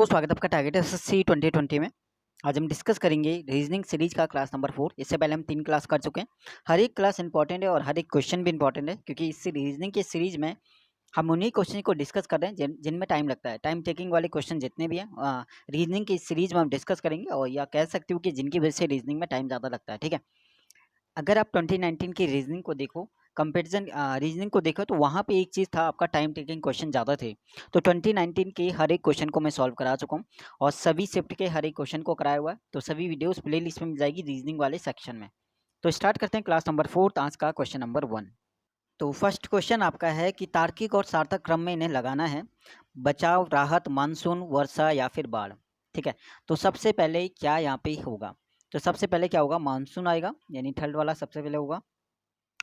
सबको स्वागत है आपका टारगेट एसएससी 2020 में। आज हम डिस्कस करेंगे रीजनिंग सीरीज का क्लास नंबर 4। इससे पहले हम 3 क्लास कर चुके हैं। हर एक क्लास इंपॉर्टेंट है और हर एक क्वेश्चन भी इंपॉर्टेंट है, क्योंकि इस रीजनिंग की सीरीज में हम उन्हीं क्वेश्चन को डिस्कस कर रहे हैं जिनमें टाइम लगता है। टाइम टेकिंग वाले क्वेश्चन जितने भी हैं रीजनिंग की सीरीज में हम डिस्कस करेंगे, और या कह सकते हो कि जिनकी वजह से रीजनिंग में टाइम ज़्यादा लगता है। ठीक है, अगर आप 2019 की रीजनिंग को देखो, कंपेरिजन रीजनिंग को देखो, तो वहाँ पे एक चीज़ था, आपका टाइम टेकिंग क्वेश्चन ज़्यादा थे। तो 2019 के हर एक क्वेश्चन को मैं सॉल्व करा चुका हूँ, और सभी शिफ्ट के हर एक क्वेश्चन को कराया हुआ है। तो सभी वीडियोस प्ले लिस्ट में मिल जाएगी रीजनिंग वाले सेक्शन में। तो स्टार्ट करते हैं क्लास नंबर 4, आज का क्वेश्चन नंबर 1। तो फर्स्ट क्वेश्चन आपका है कि तार्किक और सार्थक क्रम में इन्हें लगाना है। बचाव, राहत, मानसून, वर्षा या फिर बाढ़। ठीक है, तो सबसे पहले क्या यहाँ पे होगा? तो सबसे पहले क्या होगा? मानसून आएगा, यानी थर्ड वाला सबसे पहले होगा।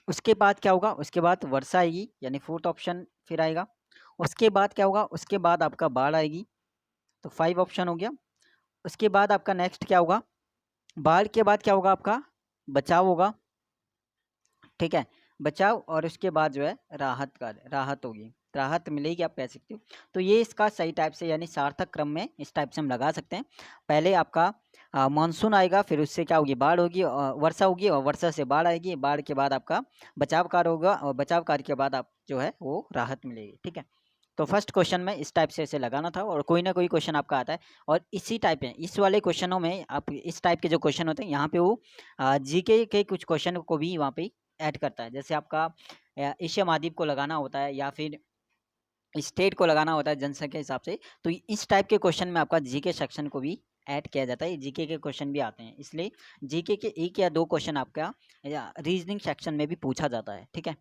उसके बाद क्या होगा? उसके बाद वर्षा आएगी, यानी फोर्थ ऑप्शन फिर आएगा। उसके बाद क्या होगा? उसके बाद आपका बाढ़ आएगी, तो 5 ऑप्शन हो गया। उसके बाद आपका नेक्स्ट क्या होगा? बाढ़ के बाद क्या होगा? आपका बचाव होगा। ठीक है, बचाव, और उसके बाद जो है राहत होगी, राहत मिलेगी, आप कह सकते हो। तो ये इसका सही टाइप से, यानी सार्थक क्रम में इस टाइप से हम लगा सकते हैं। पहले आपका मानसून आएगा, फिर उससे क्या होगी? बाढ़ होगी, वर्षा होगी, और वर्षा से बाढ़ आएगी। बाढ़ के बाद आपका बचाव कार्य होगा, और बचाव कार्य के बाद आप जो है वो राहत मिलेगी। ठीक है, तो फर्स्ट क्वेश्चन में इस टाइप से इसे लगाना था, और कोई ना कोई क्वेश्चन आपका आता है। और इसी टाइप है, इस वाले क्वेश्चनों में आप इस टाइप के जो क्वेश्चन होते हैं, यहाँ पे वो जीके के कुछ क्वेश्चन को भी वहाँ पे ऐड करता है। जैसे आपका एशिया महाद्वीप को लगाना होता है, या फिर स्टेट को लगाना होता है जनसंख्या के हिसाब से। तो इस टाइप के क्वेश्चन में आपका जीके सेक्शन को भी ऐड किया जाता है। जीके के क्वेश्चन भी आते हैं, इसलिए जीके के 1 या 2 क्वेश्चन आपका रीजनिंग सेक्शन में भी पूछा जाता है। ठीक है,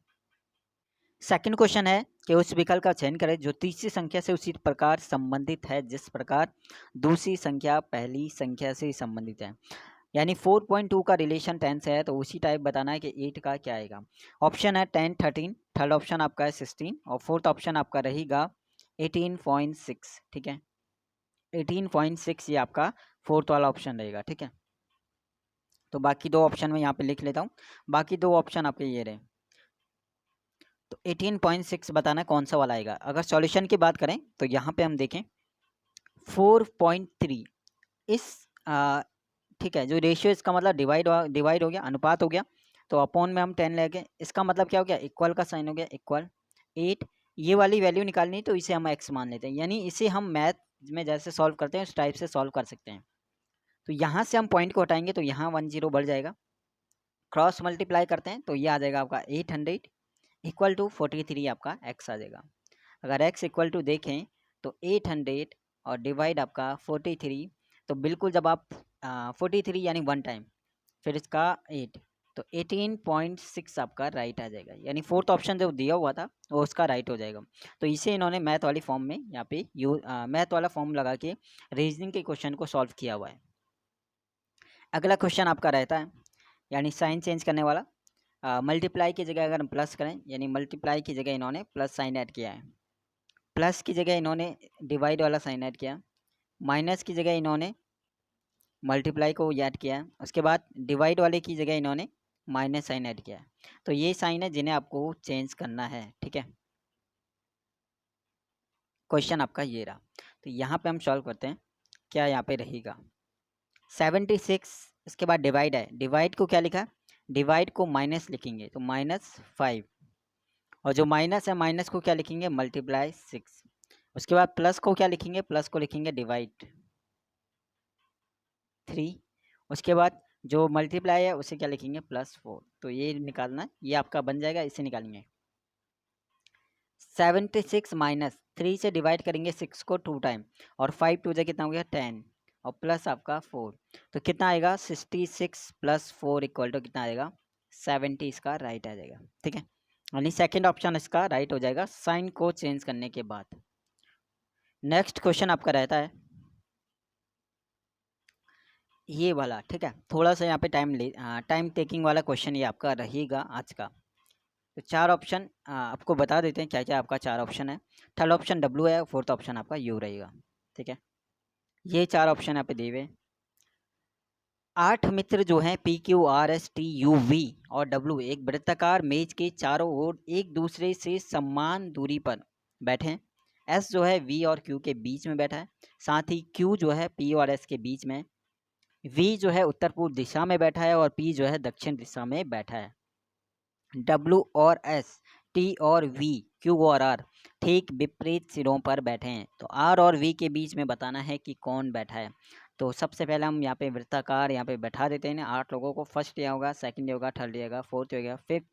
सेकंड क्वेश्चन है कि उस विकल्प का चयन करें जो तीसरी संख्या से उसी प्रकार संबंधित है जिस प्रकार दूसरी संख्या पहली संख्या से संबंधित है। यानी 4.2 का रिलेशन 10 से है, तो उसी टाइप बताना है कि 8 का क्या आएगा। ऑप्शन है 10, 13, थर्ड ऑप्शन आपका है 16, और फोर्थ ऑप्शन आपका रहेगा 18.6। ठीक है, 18.6 ये आपका फोर्थ वाला ऑप्शन रहेगा। ठीक है, तो बाकी 2 ऑप्शन में यहाँ पे लिख लेता हूँ। बाकी 2 ऑप्शन आपके ये रहे, तो 18.6 बताना कौन सा वाला आएगा। अगर सॉल्यूशन की बात करें तो यहाँ पे हम देखें 4.3 इस ठीक है, जो रेशियो इसका मतलब डिवाइड हो गया, अनुपात हो गया, तो अपॉन में हम 10 ले गए। इसका मतलब क्या हो गया? इक्वल का साइन हो गया, इक्वल 8। ये वाली वैल्यू निकालनी है, तो इसे हम x मान लेते हैं, यानी इसे हम मैथ में जैसे सॉल्व करते हैं उस टाइप से सॉल्व कर सकते हैं। तो यहाँ से हम पॉइंट को हटाएंगे, तो यहाँ 1 0 बढ़ जाएगा। क्रॉस मल्टीप्लाई करते हैं, तो ये आ जाएगा आपका 800 इक्वल टू 43 आपका x आ जाएगा। अगर x इक्वल टू देखें तो 800 और डिवाइड आपका 43, तो बिल्कुल जब आप 43 यानी 1 टाइम, फिर इसका 8, तो 18.6 आपका राइट आ जाएगा। यानी फोर्थ ऑप्शन जो दिया हुआ था वो उसका राइट हो जाएगा। तो इसे इन्होंने मैथ वाली फॉर्म में यहाँ पे मैथ वाला फॉर्म लगा के रीजनिंग के क्वेश्चन को सॉल्व किया हुआ है। अगला क्वेश्चन आपका रहता है, यानी साइन चेंज करने वाला। मल्टीप्लाई की जगह अगर हम प्लस करें, यानी मल्टीप्लाई की जगह इन्होंने प्लस साइन ऐड किया है, प्लस की जगह इन्होंने डिवाइड वाला साइन ऐड किया, माइनस की जगह इन्होंने मल्टीप्लाई को ऐड किया है, उसके बाद डिवाइड वाले की जगह इन्होंने माइनस साइन ऐड किया है। तो ये साइन है जिन्हें आपको चेंज करना है। ठीक है, क्वेश्चन आपका ये रहा। तो यहाँ पे हम सॉल्व करते हैं, क्या यहाँ पे रहेगा 76। इसके बाद डिवाइड है, डिवाइड को क्या लिखा? डिवाइड को माइनस लिखेंगे, तो -5, और जो माइनस है माइनस को क्या लिखेंगे? मल्टीप्लाई 6। उसके बाद प्लस को क्या लिखेंगे? प्लस को लिखेंगे डिवाइड 3। उसके बाद जो मल्टीप्लाई है उसे क्या लिखेंगे? +4। तो ये निकालना, ये आपका बन जाएगा, इसे निकालेंगे। 76 माइनस 3 से डिवाइड करेंगे 6 को 2 टाइम, और 5 2 जा कितना हो गया? 10, और प्लस आपका 4, तो कितना आएगा? 66 + 4 इक्वल टू कितना आएगा? 70 इसका राइट आ जाएगा। ठीक है, यानी सेकेंड ऑप्शन इसका राइट हो जाएगा साइन को चेंज करने के बाद। नेक्स्ट क्वेश्चन आपका रहता है ये वाला। ठीक है, थोड़ा सा यहाँ पे टाइम टेकिंग वाला क्वेश्चन ये आपका रहेगा आज का। तो 4 ऑप्शन आपको बता देते हैं क्या क्या आपका 4 ऑप्शन है। थर्ड ऑप्शन W है, फोर्थ ऑप्शन आपका U रहेगा। ठीक है, ये 4 ऑप्शन यहाँ पे दिए हुए। 8 मित्र जो हैं PQRSTUV और W एक वृत्ताकार मेज के चारों ओर एक दूसरे से समान दूरी पर बैठे हैं। एस जो है वी और क्यू के बीच में बैठा है, साथ ही क्यू जो है पी और एस के बीच में, वी जो है उत्तर पूर्व दिशा में बैठा है और पी जो है दक्षिण दिशा में बैठा है। डब्ल्यू और एस, टी और वी, क्यू और आर ठीक विपरीत सिरों पर बैठे हैं। तो आर और वी के बीच में बताना है कि कौन बैठा है। तो सबसे पहले हम यहाँ पे वृत्ताकार यहाँ पे बैठा देते हैं ना 8 लोगों को। फर्स्ट ये होगा, सेकंड ये होगा, थर्ड ये होगा, फोर्थ ये होगा, फिफ्थ,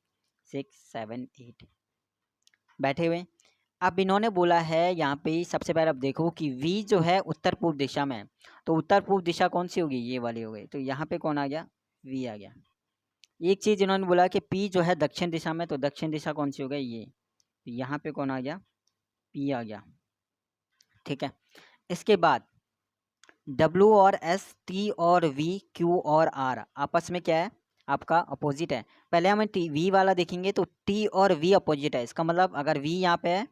6, 7, 8 बैठे हुए। अब इन्होंने बोला है यहाँ पे सबसे पहले अब देखो कि V जो है उत्तर पूर्व दिशा में है, तो उत्तर पूर्व दिशा कौन सी होगी, ये वाली हो गई। तो यहाँ पे कौन आ गया, V आ गया। एक चीज इन्होंने बोला कि P जो है दक्षिण दिशा में, तो दक्षिण दिशा कौन सी हो गई, ये। तो यहाँ पे कौन आ गया, P आ गया। ठीक है, इसके बाद W और S, T और V, Q और R आपस में क्या है, आपका अपोजिट है। पहले हम V वाला देखेंगे तो T और V अपोजिट है। इसका मतलब अगर V यहाँ पे है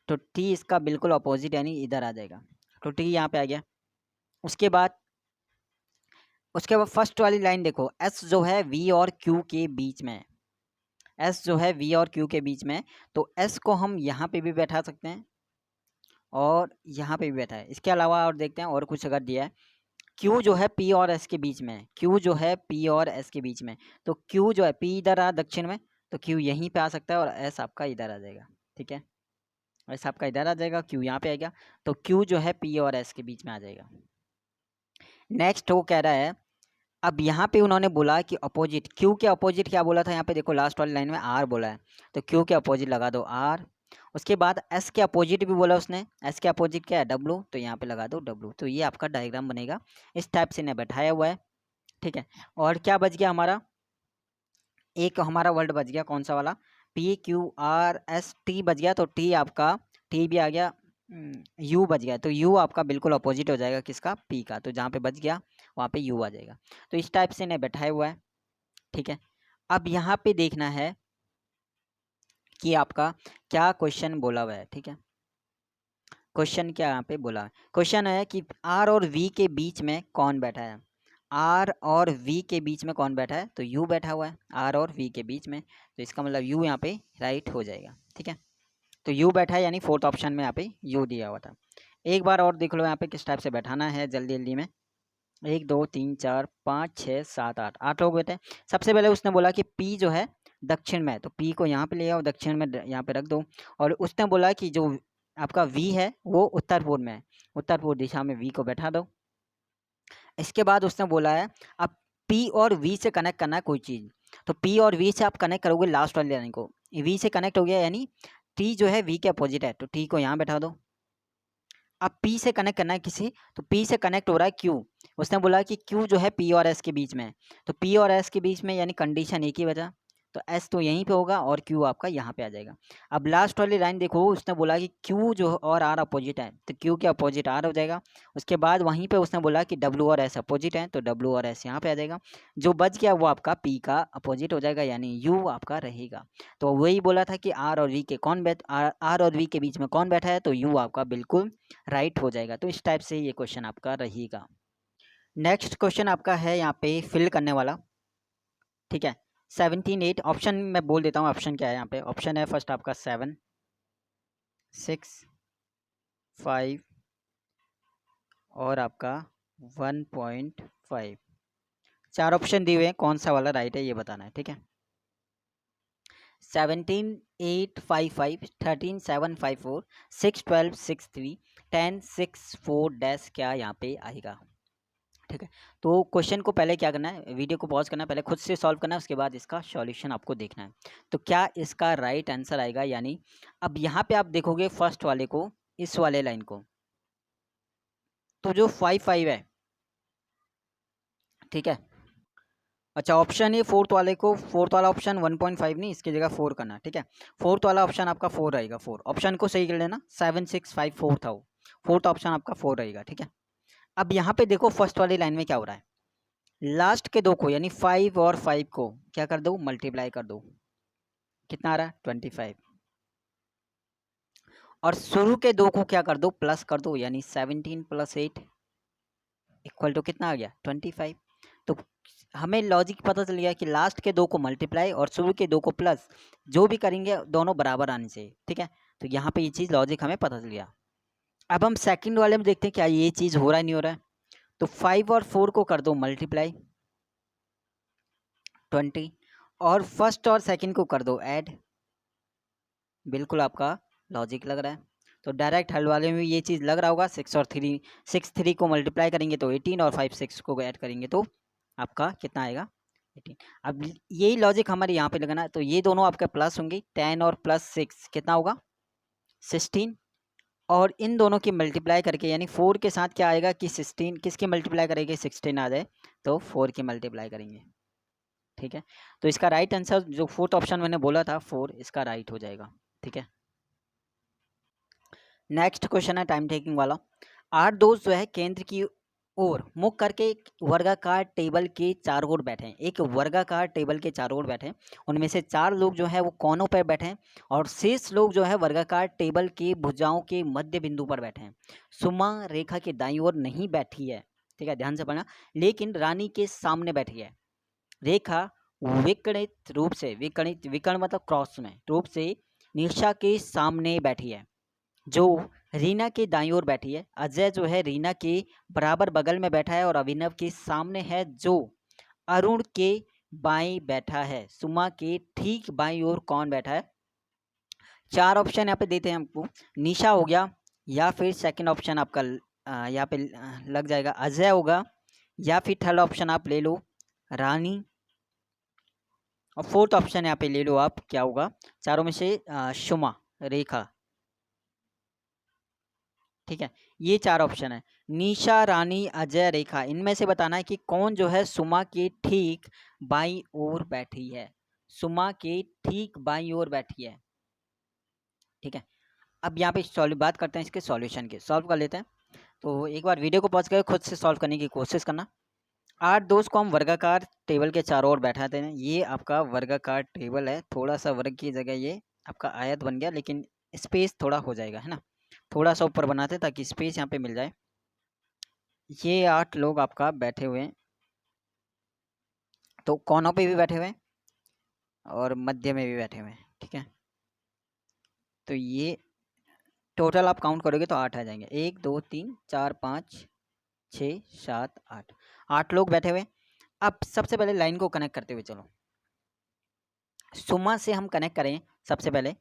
तो T इसका बिल्कुल अपोजिट यानी इधर आ जाएगा। तो T यहाँ पे आ गया। उसके बाद फर्स्ट वाली लाइन देखो, S जो है V और Q के बीच में है। S जो है V और Q के बीच में, तो S को हम यहाँ पे भी बैठा सकते हैं और यहाँ पे भी बैठा है। इसके अलावा और देखते हैं और कुछ अगर दिया है, Q जो है P और S के बीच में है। Q जो है P और S के बीच में, तो Q जो है P इधर आ दक्षिण में, तो Q यहीं पे आ सकता है और S आपका इधर आ जाएगा। ठीक है, S आपका इधर आ जाएगा, Q यहाँ पे आएगा, तो Q जो है P और S के बीच में आ जाएगा। नेक्स्ट वो कह रहा है, अब यहाँ पे उन्होंने बोला कि अपोजिट, Q के अपोजिट क्या बोला था, यहाँ पे देखो लास्ट वाली लाइन में R बोला है, तो Q के अपोजिट लगा दो R। उसके बाद S के अपोजिट भी बोला उसने, S के अपोजिट क्या है, W, तो यहाँ पे लगा दो W। तो ये आपका डायग्राम बनेगा। इस टाइप से ने बैठाया हुआ है। ठीक है, और क्या बच गया हमारा, एक हमारा वर्ड बच गया, कौन सा वाला, PQRST बच गया। तो T आपका, T भी आ गया, U बच गया। तो U आपका बिल्कुल अपोजिट हो जाएगा किसका, P का। तो जहाँ पे बच गया वहाँ पे U आ जाएगा। तो इस टाइप से ने बैठाया हुआ है। ठीक है, अब यहाँ पे देखना है कि आपका क्या क्वेश्चन बोला हुआ है। ठीक है, क्वेश्चन क्या यहाँ पे बोला है, क्वेश्चन है कि R और V के बीच में कौन बैठा है। R और V के बीच में कौन बैठा है, तो U बैठा हुआ है R और V के बीच में। तो इसका मतलब U यहाँ पे राइट हो जाएगा। ठीक है, तो U बैठा है यानी फोर्थ ऑप्शन में यहाँ पे U दिया हुआ था। एक बार और देख लो यहाँ पे किस टाइप से बैठाना है जल्दी जल्दी में। 1 2 3 4 5 6 7 8, 8 लोग बैठे हैं। सबसे पहले उसने बोला कि P जो है दक्षिण में है, तो P को यहाँ पे ले आओ, दक्षिण में यहाँ पे रख दो। और उसने बोला कि जो आपका V है वो उत्तर पूर्व में है, उत्तर पूर्व दिशा में V को बैठा दो। इसके बाद उसने बोला है अब P और V से कनेक्ट करना है कोई चीज़। तो P और V से आप कनेक्ट करोगे लास्ट वाली लाइन को, V से कनेक्ट हो गया यानी T जो है V के अपोजिट है, तो T को यहाँ बैठा दो। अब P से कनेक्ट करना है किसी, तो P से कनेक्ट हो रहा है Q। उसने बोला कि Q जो है P और S के बीच में है, तो P और S के बीच में यानी कंडीशन एक ही बचा, तो S तो यहीं पे होगा और Q आपका यहाँ पे आ जाएगा। अब लास्ट वाली लाइन देखो, उसने बोला कि Q जो और R अपोजिट है, तो Q के अपोजिट R हो जाएगा। उसके बाद वहीं पे उसने बोला कि W और S अपोजिट है, तो W और S यहाँ पे आ जाएगा। जो बच गया वो आपका P का अपोजिट हो जाएगा यानी U आपका रहेगा। तो वही बोला था कि R और V के कौन बैठ R और V के बीच में कौन बैठा है, तो U आपका बिल्कुल राइट हो जाएगा। तो इस टाइप से ये क्वेश्चन आपका रहेगा। नेक्स्ट क्वेश्चन आपका है यहाँ पे फिल करने वाला। ठीक है, 17 8 ऑप्शन मैं बोल देता हूँ, ऑप्शन क्या है यहाँ पे। ऑप्शन है फर्स्ट आपका 7 6 5 और आपका 1.5। चार ऑप्शन दिए हुए हैं, कौन सा वाला राइट है ये बताना है। ठीक है, 17 8 5 5, 13 7 5 4, 6 12 6 3, 10 6 4 डैश क्या यहाँ पे आएगा। ठीक है, तो क्वेश्चन को पहले क्या करना है, वीडियो को पॉज करना है, पहले खुद से सॉल्व करना है, उसके बाद इसका सॉल्यूशन आपको देखना है। तो क्या इसका राइट आंसर आएगा, यानी अब यहाँ पे आप देखोगे फर्स्ट वाले को, इस वाले लाइन को, तो जो 5 5 है। ठीक है, अच्छा ऑप्शन ये फोर्थ वाले को, फोर्थ वाला ऑप्शन 1.5 नहीं, इसकी जगह 4 करना। ठीक है, फोर्थ वाला ऑप्शन आपका 4 रहेगा। 4 ऑप्शन को सही कर लेना, 7 6 5 4 था वो, फोर्थ ऑप्शन आपका 4 रहेगा। ठीक है, अब यहाँ पे देखो फर्स्ट वाली लाइन में क्या हो रहा है, लास्ट के दो को यानी 5 और 5 को क्या कर दो, मल्टीप्लाई कर दो। कितना आ रहा है, 25। और शुरू के दो को क्या कर दो, प्लस कर दो, यानी 17 + 8 इक्वल टू कितना आ गया, 25। तो हमें लॉजिक पता चल गया कि लास्ट के दो को मल्टीप्लाई और शुरू के दो को प्लस, जो भी करेंगे दोनों बराबर आने चाहिए। ठीक है, तो यहाँ पे ये चीज़ लॉजिक हमें पता चल गया। अब हम सेकंड वाले में देखते हैं क्या ये चीज़ हो रहा है नहीं हो रहा है। तो 5 और 4 को कर दो मल्टीप्लाई 20 और फर्स्ट और सेकंड को कर दो ऐड। बिल्कुल आपका लॉजिक लग रहा है। तो डायरेक्ट हल वाले में ये चीज़ लग रहा होगा। 6 और 3 6 3 को मल्टीप्लाई करेंगे तो 18 और 5 6 को ऐड करेंगे तो आपका कितना आएगा 18। अब यही लॉजिक हमारे यहाँ पे लगाना है। तो ये दोनों आपके प्लस होंगे 10 और प्लस 6 कितना होगा 16 और इन दोनों की मल्टीप्लाई करके यानी 4 के साथ क्या आएगा कि 16 किसकी मल्टीप्लाई करेंगे 16 आ जाए तो 4 की मल्टीप्लाई करेंगे। ठीक है, तो इसका राइट आंसर जो फोर्थ ऑप्शन मैंने बोला था 4 इसका राइट हो जाएगा। ठीक है, नेक्स्ट क्वेश्चन है टाइम टेकिंग वाला। 8 दोस्त जो है केंद्र की ओर मुख करके एक वर्गाकार टेबल के चारों ओर बैठे हैं। एक वर्गाकार टेबल के चारों ओर बैठे हैं, उनमें से 4 लोग जो है वो कोनों पर बैठे हैं और शेष लोग जो है वर्गाकार टेबल के भुजाओं के मध्य बिंदु पर बैठे हैं। सुमा रेखा के दाईं ओर नहीं बैठी है, ठीक है ध्यान से पढ़ना, लेकिन रानी के सामने बैठी है। रेखा विकर्णित रूप से विकर्ण मतलब क्रॉस में रूप से निशा के सामने बैठी है जो रीना के दाईं ओर बैठी है। अजय जो है रीना के बराबर बगल में बैठा है और अभिनव के सामने है जो अरुण के बाएं बैठा है। सुमा के ठीक बाईं ओर कौन बैठा है? 4 ऑप्शन यहाँ पे देते हैं हमको। निशा हो गया या फिर सेकंड ऑप्शन आपका यहाँ पे लग जाएगा अजय होगा या फिर थर्ड ऑप्शन आप ले लो रानी और फोर्थ ऑप्शन यहाँ पे ले लो आप क्या होगा चारों में से सुमा रेखा। ठीक है, ये 4 ऑप्शन है निशा रानी अजय रेखा, इनमें से बताना है कि कौन जो है सुमा के ठीक बाईं ओर बैठी है। सुमा के ठीक बाईं ओर बैठी है। ठीक है, अब यहाँ पे सॉल्व बात करते हैं इसके सॉल्यूशन के, सॉल्व कर लेते हैं। तो एक बार वीडियो को पॉज करके खुद से सॉल्व करने की कोशिश करना। 8 दोस्त को हम वर्गाकार टेबल के चारों ओर बैठाते हैं। ये आपका वर्गाकार टेबल है, थोड़ा सा वर्ग की जगह ये आपका आयत बन गया, लेकिन स्पेस थोड़ा हो जाएगा है ना, थोड़ा सा ऊपर बनाते हैं ताकि स्पेस यहाँ पे मिल जाए। ये 8 लोग आपका बैठे हुए हैं, तो कोनों पे भी बैठे हुए हैं और मध्य में भी बैठे हुए हैं। ठीक है, तो ये टोटल आप काउंट करोगे तो 8 आ जाएंगे। 1 2 3 4 5 6 7 8 8 लोग बैठे हुए। अब सबसे पहले लाइन को कनेक्ट करते हुए चलो, सुमा से हम कनेक्ट करें। सबसे पहले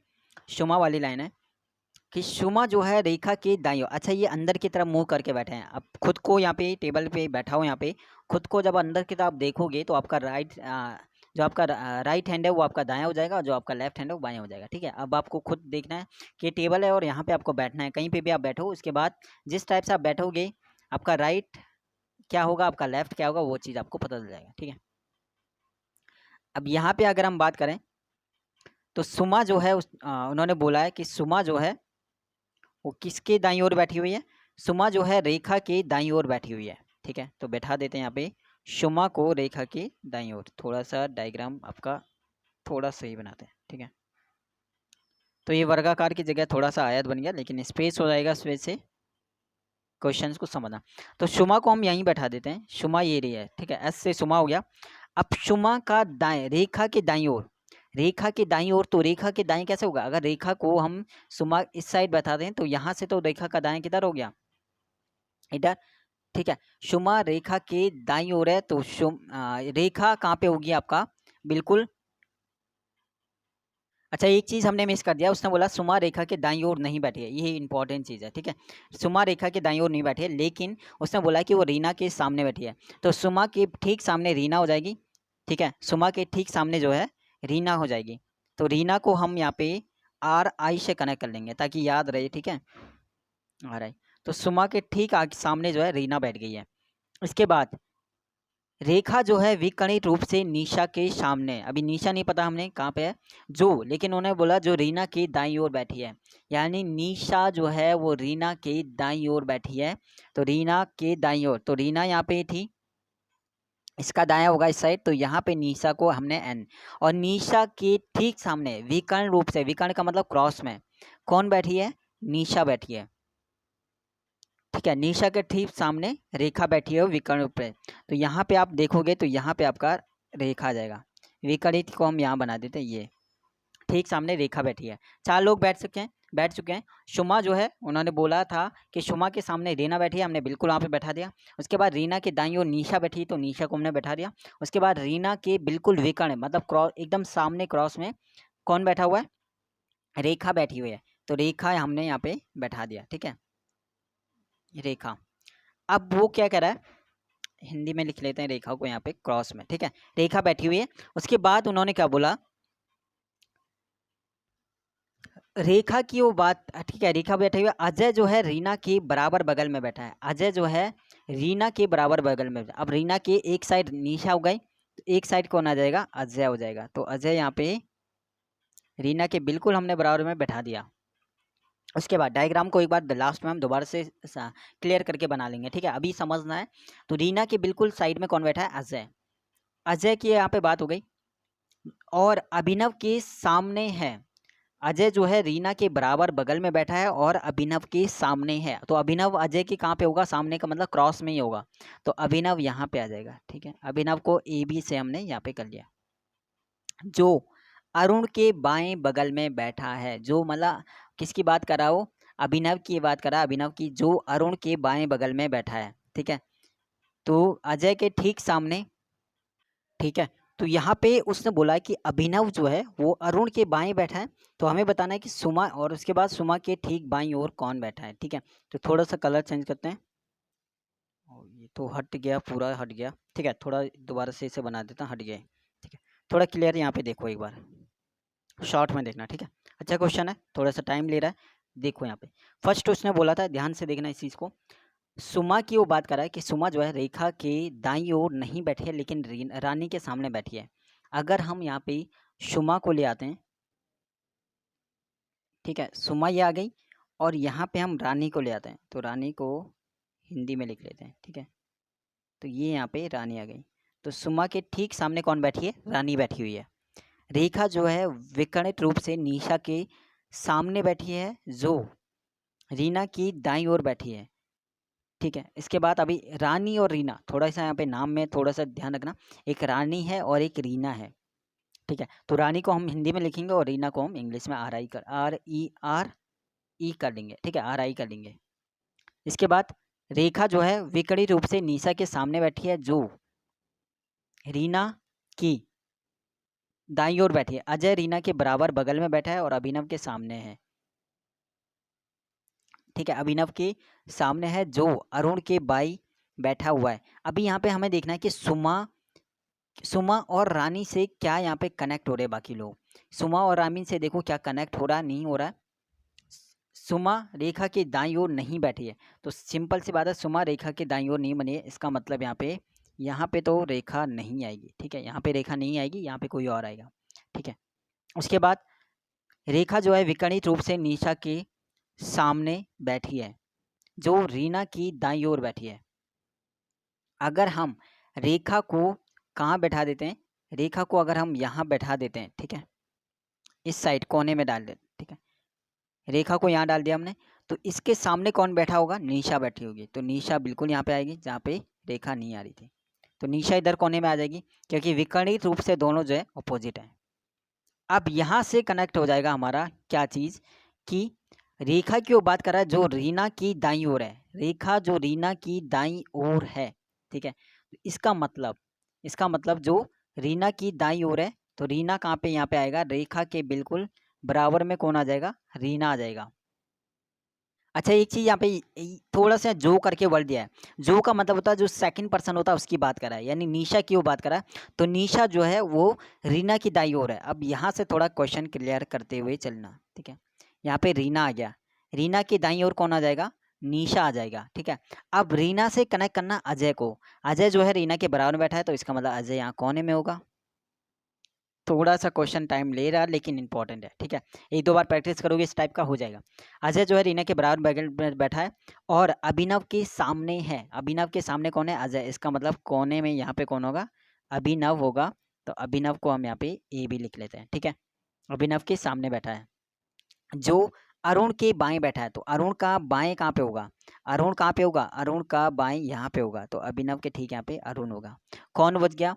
सुमा वाली लाइन है कि सुमा जो है रेखा के दाईं ओर, अच्छा ये अंदर की तरफ मुंह करके बैठे हैं। अब खुद को यहाँ पे टेबल पे बैठा हो, यहाँ पे खुद को जब अंदर की तरफ देखोगे तो आपका जो आपका राइट हैंड है वो आपका दायां हो जाएगा और जो आपका लेफ्ट हैंड है वो बायां हो जाएगा। ठीक है, अब आपको खुद देखना है कि टेबल है और यहाँ पे आपको बैठना है, कहीं पे भी आप बैठो। उसके बाद जिस टाइप से आप बैठोगे आपका राइट क्या होगा आपका लेफ्ट क्या होगा वो चीज़ आपको पता चल जाएगा। ठीक है, अब यहाँ पे अगर हम बात करें तो सुमा जो है उन्होंने बोला है कि सुमा जो है वो किसके दाईं ओर बैठी हुई है? सुमा जो है रेखा के दाईं ओर बैठी हुई है। ठीक है, तो बैठा देते हैं यहाँ पे सुमा को रेखा के दाईं ओर। थोड़ा सा डायग्राम आपका थोड़ा सही बनाते हैं। ठीक है, तो ये वर्गाकार की जगह थोड़ा सा आयत बन गया, लेकिन स्पेस हो जाएगा, स्पेस से क्वेश्चंस को समझना। तो सुमा को हम यहीं बैठा देते हैं, सुमा ये रही है। ठीक है, एस से सुमा हो गया। अब सुमा का दाएं रेखा के दाईं ओर, रेखा के दाईं ओर, तो रेखा के दाएं कैसे होगा? अगर रेखा को हम सुमा इस साइड बता दें तो यहाँ से तो रेखा का दाएं किधर हो गया? इधर। ठीक है, सुमा रेखा के दाईं ओर है तो रेखा कहाँ पे होगी आपका? बिल्कुल। अच्छा एक चीज़ हमने मिस कर दिया, उसने बोला सुमा रेखा के दाईं ओर नहीं बैठी है, ये इंपॉर्टेंट चीज़ है। ठीक है, सुमा रेखा के दाईं ओर नहीं बैठी है, लेकिन उसने बोला कि वो रीना के सामने बैठी है, तो सुमा के ठीक सामने रीना हो जाएगी। ठीक है, सुमा के ठीक सामने जो है रीना हो जाएगी, तो रीना को हम यहाँ पे RI से कनेक्ट कर लेंगे ताकि याद रहे। ठीक है, RI, तो सुमा के ठीक सामने जो है रीना बैठ गई है। इसके बाद रेखा जो है विकर्णित रूप से निशा के सामने, अभी निशा नहीं पता हमने कहाँ पे है जो, लेकिन उन्होंने बोला जो रीना की दाईं ओर बैठी है, यानी निशा जो है वो रीना के दाईं ओर बैठी है। तो रीना के दाईं ओर, तो रीना यहाँ पे थी, इसका दायां होगा इस साइड, तो यहाँ पे निशा को हमने N, और निशा के ठीक सामने विकर्ण रूप से, विकर्ण का मतलब क्रॉस में, कौन बैठी है? निशा बैठी है। ठीक है, निशा के ठीक सामने रेखा बैठी है विकर्ण पे, तो यहाँ पे आप देखोगे तो यहाँ पे आपका रेखा आ जाएगा। विकर्णित को हम यहाँ बना देते हैं, ये ठीक सामने रेखा बैठी है। 4 लोग बैठ सकते हैं, बैठ चुके हैं। शुमा जो है उन्होंने बोला था कि शुमा के सामने रीना बैठी है, हमने बिल्कुल वहाँ पे बैठा दिया। उसके बाद रीना के दाईं ओर निशा बैठी, तो निशा को हमने बैठा दिया। उसके बाद रीना के बिल्कुल विकर्ण मतलब क्रॉस एकदम सामने क्रॉस में कौन बैठा हुआ है, रेखा बैठी हुई है, तो रेखा हमने यहाँ पे बैठा दिया। ठीक है, रेखा। अब वो क्या कह रहा है, हिंदी में लिख लेते हैं रेखा को यहाँ पे क्रॉस में। ठीक है, रेखा बैठी हुई है। उसके बाद उन्होंने क्या बोला, रेखा की वो बात, ठीक है, रेखा बैठे हुए, अजय जो है रीना के बराबर बगल में बैठा है। अजय जो है रीना के बराबर बगल में, अब रीना के एक साइड निशा हो गई, तो एक साइड कौन आ जाएगा, अजय हो जाएगा। तो अजय यहाँ पे रीना के बिल्कुल हमने बराबर में बैठा दिया। उसके बाद डायग्राम को एक बार लास्ट में हम दोबारा से क्लियर करके बना लेंगे। ठीक है, अभी समझना है। तो रीना के बिल्कुल साइड में कौन बैठा है, अजय। अजय की यहाँ पे बात हो गई। और अभिनव के सामने है, अजय जो है रीना के बराबर बगल में बैठा है और अभिनव के सामने है। तो अभिनव अजय के कहाँ पे होगा, सामने का मतलब क्रॉस में ही होगा। तो अभिनव यहाँ पे आ जाएगा। ठीक है, अभिनव को ए बी से हमने यहाँ पे कर लिया। जो अरुण के बाएं बगल में बैठा है, जो मतलब किसकी बात कर रहा हो, अभिनव की बात कर रहा है, अभिनव की, जो अरुण के बाएं बगल में बैठा है। ठीक है, तो अजय के ठीक सामने। ठीक है, तो यहाँ पे उसने बोला कि अभिनव जो है वो अरुण के बाएं बैठा है, तो हमें बताना है कि सुमा, और उसके बाद सुमा के ठीक बाईं ओर कौन बैठा है। ठीक है, तो थोड़ा सा कलर चेंज करते हैं। और ये तो हट गया, पूरा हट गया। ठीक है, थोड़ा दोबारा से इसे बना देता हूँ, हट गया। ठीक है, थोड़ा क्लियर यहाँ पे देखो एक बार, शॉर्ट में देखना। ठीक है, अच्छा क्वेश्चन है, थोड़ा सा टाइम ले रहा है। देखो यहाँ पे फर्स्ट उसने बोला था, ध्यान से देखना इस चीज़ को। सुमा की वो बात कर रहा है कि सुमा जो है रेखा के दाईं ओर नहीं बैठी है, लेकिन रानी के सामने बैठी है। अगर हम यहाँ पे सुमा को ले आते हैं, ठीक है, सुमा ये आ गई, और यहाँ पे हम रानी को ले आते हैं, तो रानी को हिंदी में लिख लेते हैं। ठीक है, तो ये यहाँ पे रानी आ गई। तो सुमा के ठीक सामने कौन बैठी है, रानी बैठी हुई है। रेखा जो है विकर्णित रूप से निशा के सामने बैठी है, जो रीना की दाईं ओर बैठी है। ठीक है, इसके बाद अभी रानी और रीना, थोड़ा सा यहाँ पे नाम में थोड़ा सा ध्यान रखना, एक रानी है और एक रीना है। ठीक है, तो रानी को हम हिंदी में लिखेंगे और रीना को हम इंग्लिश में आर ई कर लेंगे। ठीक है, RI कर लेंगे। इसके बाद रेखा जो है विकर्ण रूप से निशा के सामने बैठी है, जो रीना की दाईं ओर बैठी है। अजय रीना के बराबर बगल में बैठा है और अभिनव के सामने है। ठीक है, अभिनव के सामने है, जो अरुण के बाई बैठा हुआ है। अभी यहाँ पे हमें देखना है कि सुमा और रानी से क्या यहाँ पे कनेक्ट हो रहे हैं बाकी लोग। सुमा और रानी से देखो क्या कनेक्ट हो रहा है, नहीं हो रहा है। सुमा रेखा के दाईं ओर नहीं बैठी है, तो सिंपल सी बात है, सुमा रेखा के दाईं ओर नहीं बनी है। इसका मतलब यहाँ पे तो रेखा नहीं आएगी। ठीक है, यहाँ पे रेखा नहीं आएगी, यहाँ पे कोई और आएगा। ठीक है, उसके बाद रेखा जो है विकर्णित रूप से निशा के सामने बैठी है, जो रीना की दाईं ओर बैठी है। अगर हम रेखा को कहाँ बैठा देते हैं, रेखा को अगर हम यहाँ बैठा देते हैं, ठीक है, इस साइड कोने में डाल देते हैं। ठीक है, रेखा को यहाँ डाल दिया हमने, तो इसके सामने कौन बैठा होगा, निशा बैठी होगी। तो निशा बिल्कुल यहाँ पे आएगी जहाँ पे रेखा नहीं आ रही थी, तो निशा इधर कोने में आ जाएगी, क्योंकि विकर्णित रूप से दोनों जो है अपोजिट है। अब यहाँ से कनेक्ट हो जाएगा हमारा क्या चीज़, कि रेखा की वो बात कर रहा है जो रीना की दाईं ओर है, रेखा जो रीना की दाईं ओर है। ठीक है, इसका मतलब जो रीना की दाईं ओर है, तो रीना कहाँ पे यहाँ पे आएगा, रेखा के बिल्कुल बराबर में कौन आ जाएगा, रीना आ जाएगा। अच्छा, एक चीज़ यहाँ पे थोड़ा सा जो करके वर्ड दिया है, जो का मतलब होता है जो सेकंड पर्सन होता है उसकी बात कर रहा है, यानी निशा की वो बात कर रहा है। तो निशा जो है वो रीना की दाईं ओर है। अब यहाँ से थोड़ा क्वेश्चन क्लियर करते हुए चलना। ठीक है, यहाँ पे रीना आ गया, रीना की दाईं ओर कौन आ जाएगा, निशा आ जाएगा। ठीक है, अब रीना से कनेक्ट करना अजय को, अजय जो है रीना के बराबर में बैठा है, तो इसका मतलब अजय यहाँ कोने में होगा। थोड़ा सा क्वेश्चन टाइम ले रहा है लेकिन इंपॉर्टेंट है। ठीक है, एक दो बार प्रैक्टिस करोगे इस टाइप का हो जाएगा। अजय जो है रीना के बराबर बगल में बैठा है और अभिनव के सामने है, अभिनव के सामने कौन है, अजय। इसका मतलब कोने में यहाँ पे कौन होगा, अभिनव होगा। तो अभिनव को हम यहाँ पे ए भी लिख लेते हैं। ठीक है, अभिनव के सामने बैठा है, जो अरुण के बाएं बैठा है। तो अरुण का बाएं कहाँ पे होगा, अरुण कहाँ पे होगा, अरुण का बाएं यहाँ पे होगा, तो अभिनव के ठीक यहाँ पे अरुण होगा। कौन बच गया,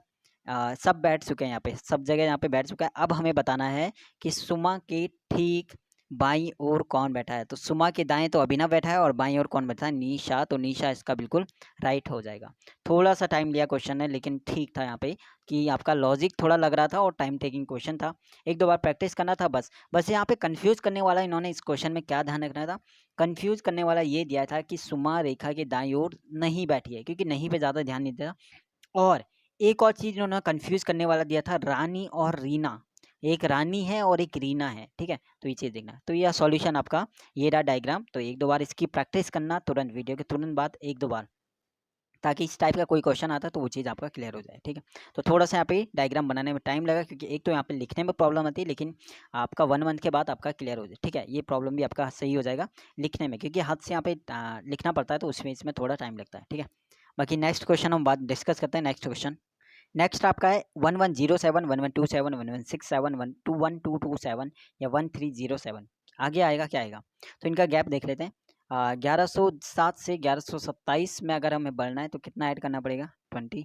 सब बैठ चुके हैं यहाँ पे, सब जगह यहाँ पे बैठ चुका है। अब हमें बताना है कि सुमा के ठीक बाईं ओर कौन बैठा है? तो सुमा के दाएं तो अभिनव बैठा है और बाईं ओर कौन बैठा है? निशा। तो निशा इसका बिल्कुल राइट हो जाएगा। थोड़ा सा टाइम लिया क्वेश्चन है, लेकिन ठीक था यहाँ पे कि आपका लॉजिक थोड़ा लग रहा था और टाइम टेकिंग क्वेश्चन था। एक दो बार प्रैक्टिस करना था बस यहाँ पे कंफ्यूज करने वाला इन्होंने इस क्वेश्चन में क्या ध्यान रखना था, कंफ्यूज करने वाला ये दिया था कि सुमा रेखा के दाईं ओर नहीं बैठी है, क्योंकि नहीं पे ज़्यादा ध्यान नहीं दिया। और एक और चीज़ इन्होंने कंफ्यूज करने वाला दिया था, रानी और रीना। एक रानी है और एक रीना है, ठीक है। तो ये चीज़ देखना। तो यह सॉल्यूशन आपका ये रहा डायग्राम। तो एक दो बार इसकी प्रैक्टिस करना तुरंत, वीडियो के तुरंत बाद एक दो बार, ताकि इस टाइप का कोई क्वेश्चन आता है तो वो चीज़ आपका क्लियर हो जाए, ठीक है। तो थोड़ा सा यहाँ पे डायग्राम बनाने में टाइम लगा, क्योंकि एक तो यहाँ पे लिखने में प्रॉब्लम आती है, लेकिन आपका 1 मंथ के बाद आपका क्लियर हो जाए, ठीक है। ये प्रॉब्लम भी आपका सही हो जाएगा लिखने में, क्योंकि हाथ से यहाँ पे लिखना पड़ता है, तो उसमें इसमें थोड़ा टाइम लगता है, ठीक है। बाकी नेक्स्ट क्वेश्चन हम बात डिस्कस करते हैं। नेक्स्ट क्वेश्चन नेक्स्ट आपका है 1107, 1127, 1167, 121227 या 1307। आगे आएगा क्या आएगा? तो इनका गैप देख लेते हैं। 1107 से 1127 में अगर हमें बढ़ना है तो कितना ऐड करना पड़ेगा? 20।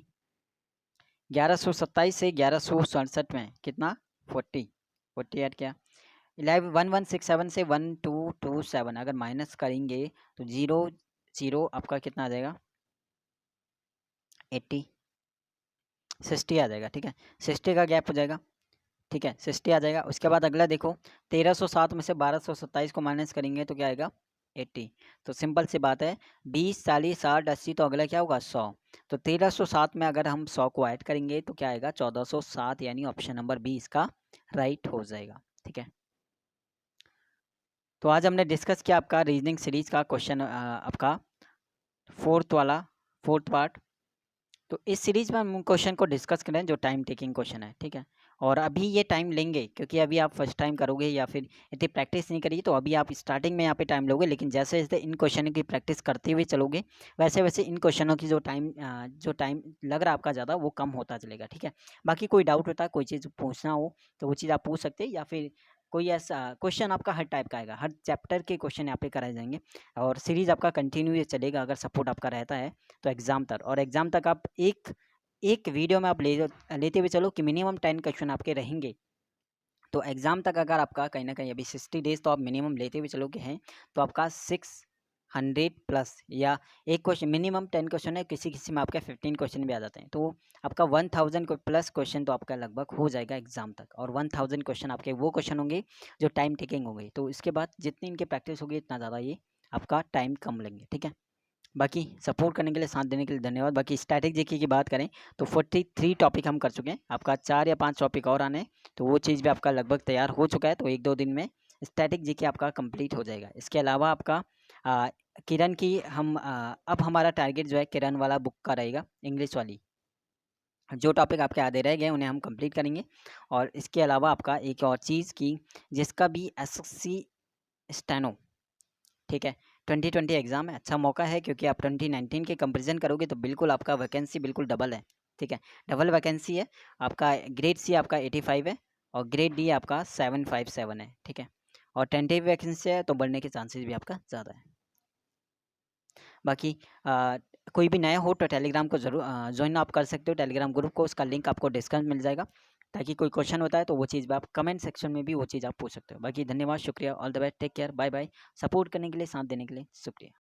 1127 से 1167 में कितना? 40 ऐड किया। 1167 से 1227 अगर माइनस करेंगे तो 0 आपका कितना आ जाएगा? 80, 60 आ जाएगा, ठीक है। 60 का गैप हो जाएगा, ठीक है। 60 आ जाएगा। उसके बाद अगला देखो, 1307 में से 1227 को माइनस करेंगे तो क्या आएगा? 80। तो सिंपल सी बात है, 20, 40, 60, 80, तो अगला क्या होगा? 100। तो 1307 में अगर हम 100 को ऐड करेंगे तो क्या आएगा? 1407, यानी ऑप्शन नंबर बी इसका राइट हो जाएगा, ठीक है। तो आज हमने डिस्कस किया आपका रीजनिंग सीरीज का क्वेश्चन, आपका फोर्थ पार्ट। तो इस सीरीज में हम क्वेश्चन को डिस्कस करें जो टाइम टेकिंग क्वेश्चन है, ठीक है। और अभी ये टाइम लेंगे, क्योंकि अभी आप फर्स्ट टाइम करोगे या फिर इतनी प्रैक्टिस नहीं करिए, तो अभी आप स्टार्टिंग में यहाँ पे टाइम लोगे, लेकिन जैसे जैसे इन क्वेश्चनों की प्रैक्टिस करते हुए चलोगे, वैसे वैसे इन क्वेश्चनों की जो टाइम लग रहा है आपका ज़्यादा, वो कम होता चलेगा, ठीक है। बाकी कोई डाउट होता है, कोई चीज़ पूछना हो तो वो चीज़ आप पूछ सकते हैं, या फिर कोई ऐसा क्वेश्चन आपका हर टाइप का आएगा, हर चैप्टर के क्वेश्चन यहाँ पे कराए जाएंगे। और सीरीज़ आपका कंटिन्यू ये चलेगा अगर सपोर्ट आपका रहता है तो एग्ज़ाम तक। और एग्ज़ाम तक आप एक वीडियो में आप लेते हुए चलो कि मिनिमम 10 क्वेश्चन आपके रहेंगे। तो एग्ज़ाम तक अगर आपका कहीं ना कहीं अभी 60 डेज तो आप मिनिमम लेते हुए चलोगे हैं, तो आपका 600 प्लस, या एक क्वेश्चन मिनिमम 10 क्वेश्चन है, किसी किसी में आपके 15 क्वेश्चन भी आ जाते हैं, तो आपका 1000 को प्लस क्वेश्चन तो आपका लगभग हो जाएगा एग्जाम तक। और 1000 क्वेश्चन आपके वो क्वेश्चन होंगे जो टाइम टेकिंग होंगे। तो इसके बाद जितनी इनकी प्रैक्टिस होगी इतना ज़्यादा ये आपका टाइम कम लेंगे, ठीक है। बाकी सपोर्ट करने के लिए, साथ देने के लिए धन्यवाद। बाकी स्टैटिक जीके की बात करें तो 43 टॉपिक हम कर चुके हैं, आपका 4 या 5 टॉपिक और आने, तो वो चीज़ भी आपका लगभग तैयार हो चुका है। तो एक दो दिन में स्टैटिक जीके आपका कंप्लीट हो जाएगा। इसके अलावा आपका किरण की अब हमारा टारगेट जो है किरण वाला बुक का रहेगा, इंग्लिश वाली। जो टॉपिक आपके आधे रह गए उन्हें हम कंप्लीट करेंगे। और इसके अलावा आपका एक और चीज़ की, जिसका भी एसएससी स्टेनो, ठीक है, 2020 एग्ज़ाम है, अच्छा मौका है, क्योंकि आप 2019 के कंपैरिजन करोगे तो बिल्कुल आपका वैकेंसी बिल्कुल डबल है, ठीक है। डबल वैकेंसी है। आपका ग्रेड सी आपका 85 है और ग्रेड डी आपका 757 है, ठीक है। और टेंटेटिव वैकेंसी है तो बढ़ने के चांसेस भी आपका ज़्यादा है। बाकी कोई भी नया हो तो टेलीग्राम को ज़रूर ज्वाइन आप कर सकते हो, टेलीग्राम ग्रुप को, उसका लिंक आपको डिस्क्रिप्शन मिल जाएगा, ताकि कोई क्वेश्चन होता है तो वो चीज़ भी आप कमेंट सेक्शन में भी वो चीज़ आप पूछ सकते हो। बाकी धन्यवाद, शुक्रिया, all the best, take care, bye bye. Support करने के लिए, साथ देने के लिए शुक्रिया।